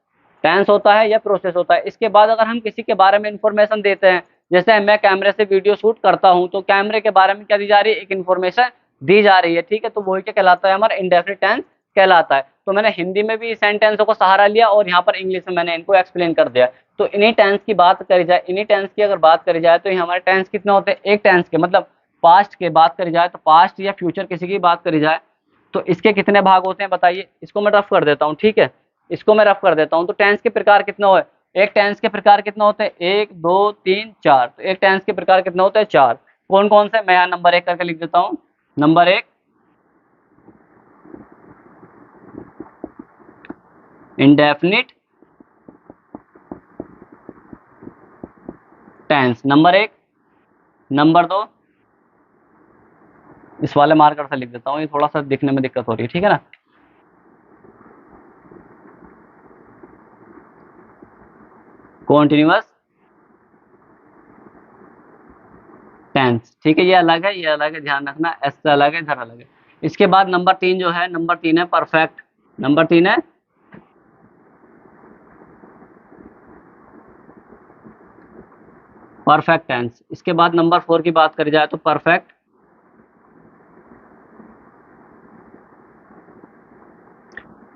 टेंस होता है या प्रोसेस होता है। इसके बाद अगर हम किसी के बारे में इंफॉर्मेशन देते हैं, जैसे मैं कैमरे से वीडियो शूट करता हूं, तो कैमरे के बारे में क्या दी जा रही है? एक इन्फॉर्मेशन दी जा रही है, ठीक है। तो वही क्या कहलाता है? हमारा इंडेफिनिट टेंस कहलाता है। तो मैंने हिंदी में भी सेंटेंसों को सहारा लिया और यहाँ पर इंग्लिश में मैंने इनको एक्सप्लेन कर दिया। तो इन्हीं टेंस की बात करी जाए, इन्हीं टेंस की अगर बात करी जाए, तो ये हमारे टेंस कितने होते हैं? एक टेंस के मतलब पास्ट के बात करी जाए, तो पास्ट या फ्यूचर किसी की बात करी जाए, तो इसके कितने भाग होते हैं बताइए? इसको मैं रफ कर देता हूँ, ठीक है, इसको मैं रफ कर देता हूँ। तो टेंस के प्रकार कितने हुए? एक टेंस के प्रकार कितने होते हैं? 1 2 3 4। तो एक टेंस के प्रकार कितने होते हैं? 4। कौन कौन से? मैं यहाँ नंबर 1 करके लिख देता हूँ। Number 1, indefinite tense, number 1। Number 2, इस वाले मार्कर से लिख देता हूँ, ये थोड़ा सा दिखने में दिक्कत हो रही है, ठीक है ना। कॉन्टिन्यूअस टेंस, ठीक है, ये अलग है, ये अलग है, ध्यान रखना, एस से अलग है, इधर अलग है। इसके बाद नंबर 3 जो है, नंबर 3 है परफेक्ट, नंबर 3 है परफेक्ट टेंस। इसके बाद नंबर 4 की बात करी जाए तो perfect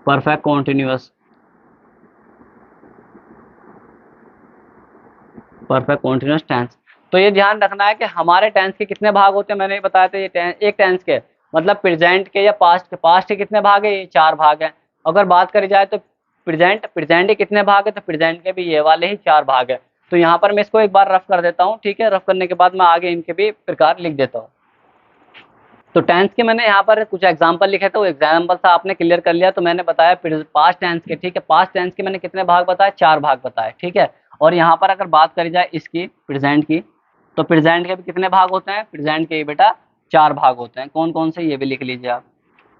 perfect continuous, perfect continuous tense. तो ये ध्यान रखना है कि हमारे टेंस के कितने भाग होते हैं, मैंने ये बताया था, ये एक टेंस के मतलब प्रेजेंट के या पास्ट के कितने भाग है, ये 4 भाग हैं। अगर बात करी जाए तो प्रेजेंट प्रेजेंट के कितने भाग है, तो प्रेजेंट के भी ये वाले ही 4 भाग है। तो यहाँ पर मैं इसको एक बार रफ कर देता हूँ, ठीक है, रफ करने के बाद मैं आगे इनके भी प्रकार लिख देता हूँ। तो टेंस के मैंने यहाँ पर कुछ एग्जांपल लिखे थे, वो एग्जांपल था आपने क्लियर कर लिया। तो मैंने बताया पास्ट टेंस के, ठीक है, पास्ट टेंस के मैंने कितने भाग बताए, 4 भाग बताए, ठीक है। और यहाँ पर अगर बात करी जाए इसकी प्रेजेंट की, तो प्रेजेंट के भी कितने भाग होते हैं, प्रेजेंट के बेटा 4 भाग होते हैं। कौन कौन से, ये भी लिख लीजिए आप।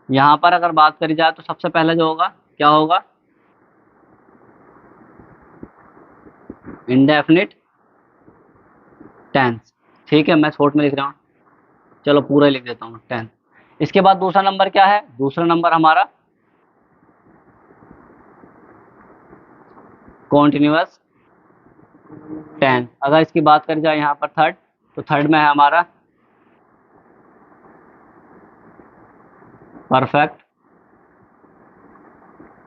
यहाँ पर अगर बात करी जाए तो सबसे पहले जो होगा क्या होगा, इंडेफिनिट टेंस, ठीक है, मैं शॉर्ट में लिख रहा हूँ, चलो पूरा लिख देता हूँ, टेंस। इसके बाद दूसरा नंबर क्या है, दूसरा नंबर हमारा कॉन्टिन्यूअस टेंस। अगर इसकी बात करी जाए यहाँ पर थर्ड, तो थर्ड में है हमारा परफेक्ट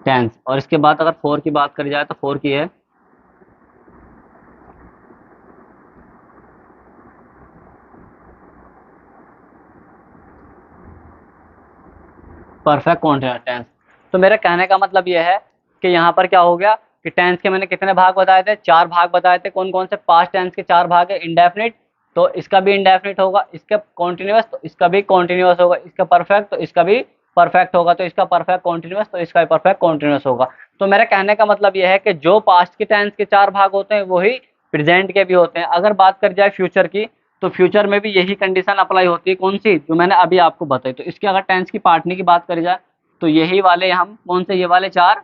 टेंस। और इसके बाद अगर 4 की बात करी जाए तो 4 की है परफेक्ट कॉन्टिन्यूअस टेंस। तो मेरे कहने का मतलब ये है कि यहाँ पर क्या हो गया कि टेंस के मैंने कितने भाग बताए थे, 4 भाग बताए थे। कौन कौन से, पास्ट टेंस के 4 भाग है, इंडेफिनिट तो इसका भी इंडेफिनिट होगा, इसका कॉन्टिन्यूअस तो इसका भी कॉन्टिन्यूअस होगा, इसका परफेक्ट तो इसका भी परफेक्ट होगा, तो इसका परफेक्ट कॉन्टिन्यूअस तो इसका भी परफेक्ट कॉन्टिन्यूअस होगा। तो मेरे कहने का मतलब यह है कि जो पास्ट के टेंस के 4 भाग होते हैं वही प्रेजेंट के भी होते हैं। अगर बात कर जाए फ्यूचर की, तो फ्यूचर में भी यही कंडीशन अप्लाई होती है, कौन सी, जो मैंने अभी आपको बताई। तो इसके अगर टेंस की पार्टनी की बात करी जाए तो यही वाले हम कौन से, ये वाले 4,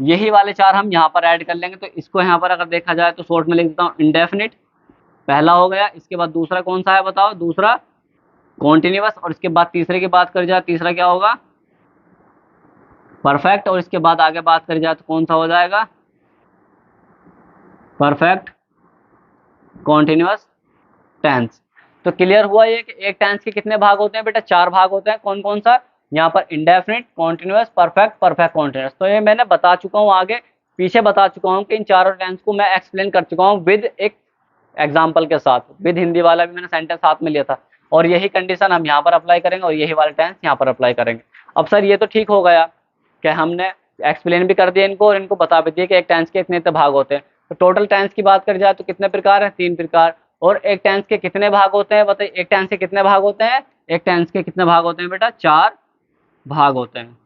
यही वाले 4 हम यहाँ पर ऐड कर लेंगे। तो इसको यहाँ पर अगर देखा जाए तो शॉर्ट में लिख देता हूँ, इंडेफिनिट पहला हो गया। इसके बाद दूसरा कौन सा है बताओ, दूसरा कॉन्टिन्यूअस। और इसके बाद तीसरे की बात करी जाए, तीसरा क्या होगा, परफेक्ट। और इसके बाद आगे बात करी जाए तो कौन सा हो जाएगा, परफेक्ट कॉन्टिन्यूअस टेंस। तो क्लियर हुआ ये कि एक टेंस के कितने भाग होते हैं बेटा, 4 भाग होते हैं। कौन कौन सा, यहाँ पर indefinite, continuous, perfect, perfect continuous. तो ये मैंने बता चुका हूँ, आगे पीछे बता चुका हूँ कि इन चारों टेंस को मैं एक्सप्लेन कर चुका हूँ विद एक एग्जाम्पल के साथ। विद हिंदी वाला भी मैंने सेंटेंस साथ में लिया था, और यही कंडीशन हम यहाँ पर अप्लाई करेंगे और यही वाला टेंस यहाँ पर अप्लाई करेंगे। अब सर ये तो ठीक हो गया कि हमने एक्सप्लेन भी कर दिया इनको और इनको बता भी दिया कि एक टेंस के इतने भाग होते हैं। तो टोटल टेंस की बात करी जाए तो कितने प्रकार हैं, 3 प्रकार। और एक टेंस के कितने भाग होते हैं बताइए, एक टेंस के कितने भाग होते हैं, एक टेंस के कितने भाग होते हैं बेटा, 4 भाग होते हैं।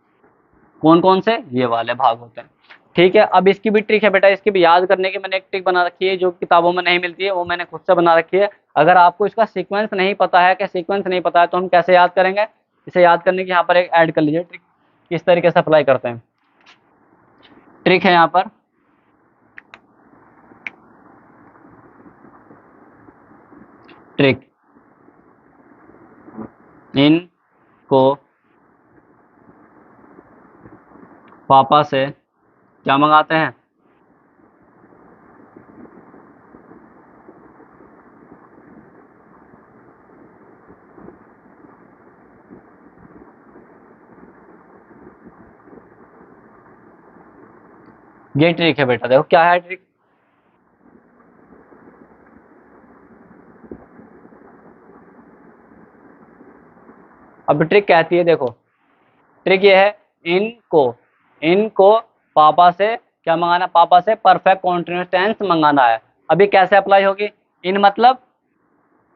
कौन कौन से, ये वाले भाग होते हैं, ठीक है। अब इसकी भी ट्रिक है बेटा, इसकी भी याद करने की मैंने एक ट्रिक बना रखी है जो किताबों में नहीं मिलती है, वो मैंने खुद से बना रखी है। अगर आपको इसका सीक्वेंस नहीं पता है, कि सीक्वेंस नहीं पता है, तो हम कैसे याद करेंगे, इसे याद करने की यहाँ पर एक ऐड कर लीजिए ट्रिक, किस तरीके से अप्लाई करते हैं। ट्रिक है यहाँ पर, ट्रिक, इन को पापा से क्या मंगाते हैं, ये ट्रिक है बेटा। देखो क्या है ट्रिक, अब ट्रिक कहती है, देखो ट्रिक ये है, इनको इनको पापा से क्या मंगाना, पापा से परफेक्ट कॉन्टिन्यूअस टेंस मंगाना है। अभी कैसे अप्लाई होगी, इन मतलब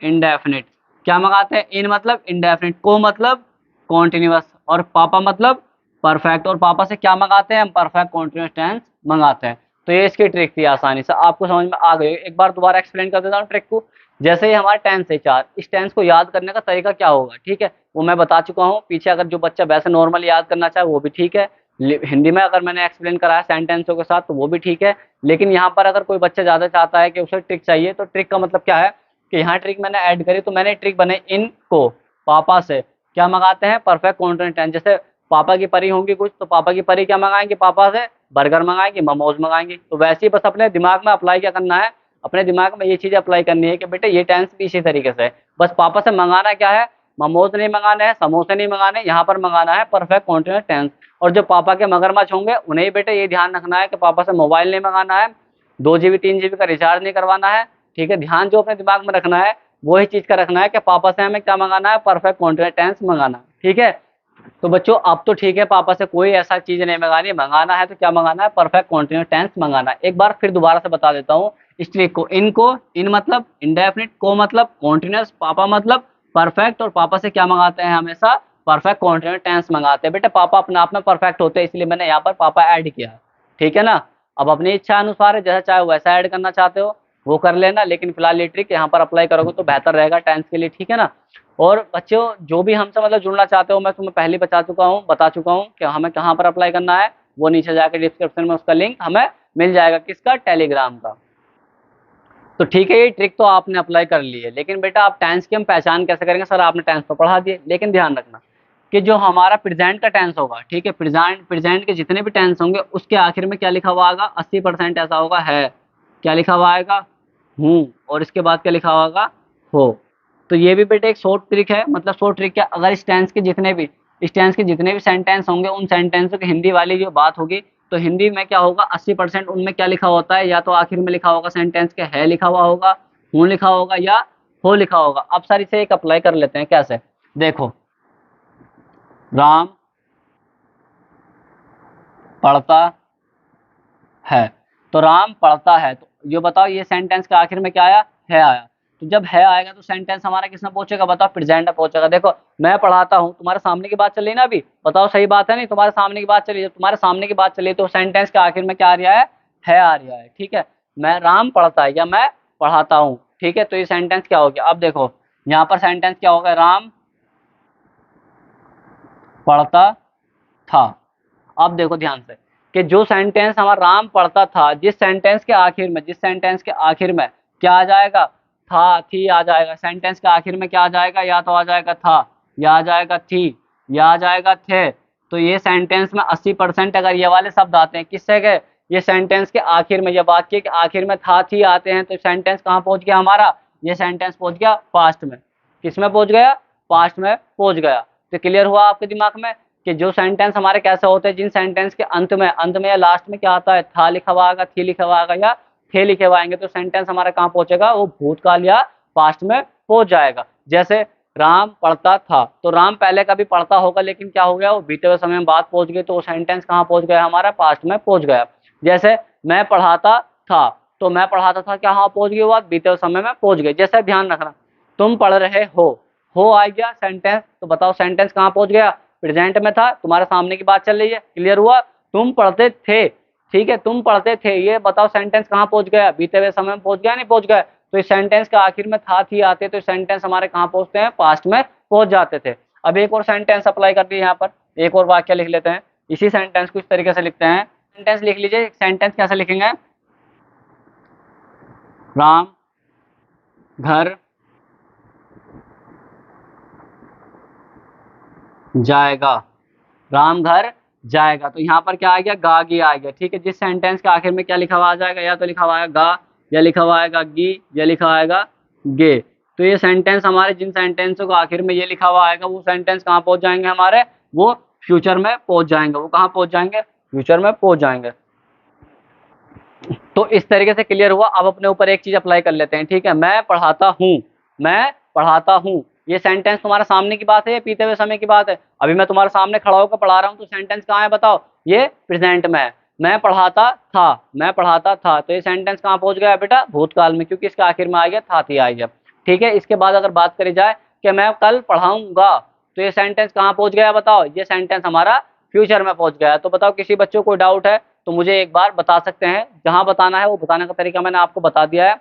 इंडेफिनिट, क्या मंगाते हैं, इन मतलब इंडेफिनिट, को मतलब कॉन्टिन्यूअस, और पापा मतलब परफेक्ट। और पापा से क्या मंगाते हैं, हम परफेक्ट कॉन्टिन्यूअस टेंस मंगाते हैं। तो ये इसकी ट्रिक थी, आसानी से आपको समझ में आ गई। एक बार दोबारा एक्सप्लेन कर देता हूँ ट्रिक को। जैसे ही हमारे टेंस है 4, इस टेंस को याद करने का तरीका क्या होगा, ठीक है, वो मैं बता चुका हूँ पीछे। अगर जो बच्चा वैसे नॉर्मल याद करना चाहे वो भी ठीक है, हिंदी में अगर मैंने एक्सप्लेन करा है सेंटेंसों के साथ तो वो भी ठीक है। लेकिन यहाँ पर अगर कोई बच्चा ज़्यादा चाहता है कि उसे ट्रिक चाहिए, तो ट्रिक का मतलब क्या है कि यहाँ ट्रिक मैंने ऐड करी, तो मैंने ट्रिक बनाई इनको पापा से क्या मंगाते हैं, परफेक्ट कॉन्टिन्यूस टेंस। जैसे पापा की परी होंगी कुछ, तो पापा की परी क्या मंगाएंगे, पापा से बर्गर मंगाएंगे, मोमोज मंगाएंगे। तो वैसे ही बस अपने दिमाग में अप्लाई क्या करना है, अपने दिमाग में ये चीज अप्लाई करनी है कि बेटे ये टेंस भी इसी तरीके से है। बस पापा से मंगाना क्या है, मोमोज नहीं मंगाने हैं, समोसे नहीं मंगाने, यहाँ पर मंगाना है परफेक्ट कॉन्टिन्यूस टेंस। और जो पापा के मगरमच्छ होंगे उन्हें बेटे ये ध्यान रखना है कि पापा से मोबाइल नहीं मंगाना है, 2 GB 3 GB का रिचार्ज नहीं करवाना है। ठीक है, ध्यान जो अपने दिमाग में रखना है वही चीज का रखना है कि पापा से हमें क्या मंगाना है, परफेक्ट कॉन्टिन्यूस टेंस मंगाना है। ठीक है, तो बच्चों अब तो ठीक है, पापा से कोई ऐसा चीज नहीं मंगानी, मंगाना है तो क्या मंगाना है, परफेक्ट कॉन्टिन्यूस टेंस मंगाना है। एक बार फिर दोबारा से बता देता हूँ इस ट्रिक को। इनको, इन मतलब इंडेफिनिट, को मतलब कॉन्टिन्यूस, पापा मतलब परफेक्ट, और पापा से क्या मंगाते हैं, हमेशा परफेक्ट कॉन्टिन्यूस टेंस मंगाते हैं। बेटा पापा अपने आप में परफेक्ट होते हैं, इसलिए मैंने यहाँ पर पापा ऐड किया। ठीक है ना, अब अपनी इच्छा अनुसार है, जैसा चाहे वैसा ऐड करना चाहते हो वो कर लेना, लेकिन फिलहाल ये ट्रिक यहाँ पर अप्लाई करोगे तो बेहतर रहेगा टेंस के लिए। ठीक है ना। और बच्चों जो भी हमसे मतलब जुड़ना चाहते हो, मैं तुम्हें पहले बता चुका हूँ कि हमें कहाँ पर अप्लाई करना है, वो नीचे जाकर डिस्क्रिप्शन में उसका लिंक हमें मिल जाएगा, किसका, टेलीग्राम का। तो ठीक है, ये ट्रिक तो आपने अप्लाई कर ली है, लेकिन बेटा आप टेंस की हम पहचान कैसे करेंगे, सर आपने टेंस तो पढ़ा दिए, लेकिन ध्यान रखना कि जो हमारा प्रेजेंट का टेंस होगा, ठीक है, प्रेजेंट के जितने भी टेंस होंगे उसके आखिर में क्या लिखा हुआ आएगा, 80% ऐसा होगा है, क्या लिखा हुआ आएगा, हूँ, और इसके बाद क्या लिखा हुआ होगा, हो। तो ये भी बेटे एक शॉर्ट ट्रिक है, मतलब शॉर्ट ट्रिक क्या, अगर इस टेंस के जितने भी सेंटेंस होंगे उन सेंटेंसों की हिंदी वाली जो बात होगी, तो हिंदी में क्या होगा, 80% उनमें क्या लिखा होता है, या तो आखिर में लिखा होगा सेंटेंस के है लिखा हुआ होगा, हूँ लिखा होगा, या हो लिखा होगा। अब सर इसे एक अप्लाई कर लेते हैं, कैसे, देखो, राम पढ़ता है, तो राम पढ़ता है, तो ये बताओ ये सेंटेंस के आखिर में क्या आया, है आया। तो जब है आएगा तो सेंटेंस हमारा किस में पहुंचेगा, बताओ, प्रेजेंट में पहुंचेगा। देखो मैं पढ़ाता हूँ, तुम्हारे सामने की बात चल रही ना अभी, बताओ सही बात है नहीं, तुम्हारे सामने की बात चली, जब तुम्हारे सामने की बात चली तो सेंटेंस के आखिर में क्या आ रहा है आ रहा है। ठीक है, मैं राम पढ़ता है या मैं पढ़ाता हूँ। ठीक है, तो ये सेंटेंस क्या हो गया, अब देखो यहाँ पर सेंटेंस क्या होगा, राम पढ़ता था। अब देखो ध्यान से कि जो सेंटेंस हमारा राम पढ़ता था, जिस सेंटेंस के आखिर में क्या आ जाएगा, था थी आ जाएगा, सेंटेंस के आखिर में क्या आ जाएगा, या तो आ जाएगा था, या आ जाएगा थी, या आ जाएगा थे। तो ये सेंटेंस में 80% अगर ये वाले शब्द आते हैं, किससे गए, ये सेंटेंस के आखिर में, या वाक्य के आखिर में था थी आते हैं, तो सेंटेंस कहाँ पहुंच गया हमारा, ये सेंटेंस पहुंच गया पास्ट में। किस में पहुंच गया, पास्ट में पहुंच गया। तो क्लियर हुआ आपके दिमाग में कि जो सेंटेंस हमारे कैसे होते हैं, जिन सेंटेंस के अंत में या लास्ट में क्या आता है, था लिखा हुआ आएगा, थी लिखा हुआ आएगा, या थे लिखे हुए आएंगे, तो सेंटेंस हमारा कहाँ पहुंचेगा, वो भूतकाल या पास्ट में पहुंच जाएगा। जैसे राम पढ़ता था, तो राम पहले कभी पढ़ता होगा, लेकिन क्या हो गया, वो बीते हुए समय में बात पहुंच गई, तो वो सेंटेंस कहाँ पहुंच गया हमारा, पास्ट में पहुंच गया। जैसे मैं पढ़ाता था, तो मैं पढ़ाता था क्या, हाँ पहुंच गई, बात बीते हुए समय में पहुंच गई। जैसे ध्यान रखना, तुम पढ़ रहे हो आ गया सेंटेंस, तो बताओ सेंटेंस कहाँ पहुंच गया, प्रेजेंट में था, तुम्हारे सामने की बात चल रही है, क्लियर हुआ। तुम पढ़ते थे, ठीक है, तुम पढ़ते थे, ये बताओ सेंटेंस कहाँ पहुंच गया, बीते हुए समय में पहुंच गया, नहीं पहुंच गया। तो इस सेंटेंस के आखिर में था थी आते, तो सेंटेंस हमारे कहाँ पहुंचते हैं, पास्ट में पहुंच जाते थे। अब एक और सेंटेंस अप्लाई कर दिए, यहाँ पर एक और वाक्य लिख लेते हैं, इसी सेंटेंस को इस तरीके से लिखते हैं। सेंटेंस लिख लीजिए, सेंटेंस कैसे लिखेंगे, राम घर जाएगा, राम घर जाएगा, तो यहाँ पर क्या आ गया, गा गी आ गया। ठीक है, जिस सेंटेंस के आखिर में क्या लिखा हुआ आ जाएगा, या तो लिखा हुआ आएगा गा, या लिखा हुआ आएगा गी, या लिखा हुआ आएगा गे। तो ये सेंटेंस हमारे, जिन सेंटेंसों को आखिर में ये लिखा हुआ आएगा, वो सेंटेंस कहाँ पहुंच जाएंगे हमारे, वो फ्यूचर में पहुंच जाएंगे। वो कहाँ पहुंच जाएंगे, फ्यूचर में पहुंच जाएंगे। तो इस तरीके से क्लियर हुआ। अब अपने ऊपर एक चीज अप्लाई कर लेते हैं। ठीक है, मैं पढ़ाता हूँ, मैं पढ़ाता हूँ, ये सेंटेंस तुम्हारे सामने की बात है या बीते हुए समय की बात है, अभी मैं तुम्हारे सामने खड़ा होकर पढ़ा रहा हूँ, तो सेंटेंस कहाँ है बताओ, ये प्रेजेंट में है। मैं पढ़ाता था, मैं पढ़ाता था, तो ये सेंटेंस कहाँ पहुंच गया बेटा, भूतकाल में, क्योंकि इसके आखिर में आ गया था थी आ गया। ठीक है, इसके बाद अगर बात करी जाए कि मैं कल पढ़ाऊंगा, तो ये सेंटेंस कहाँ पहुंच गया बताओ, ये सेंटेंस हमारा फ्यूचर में पहुंच गया। तो बताओ किसी बच्चों को डाउट है तो मुझे एक बार बता सकते हैं, जहां बताना है वो बताने का तरीका मैंने आपको बता दिया है।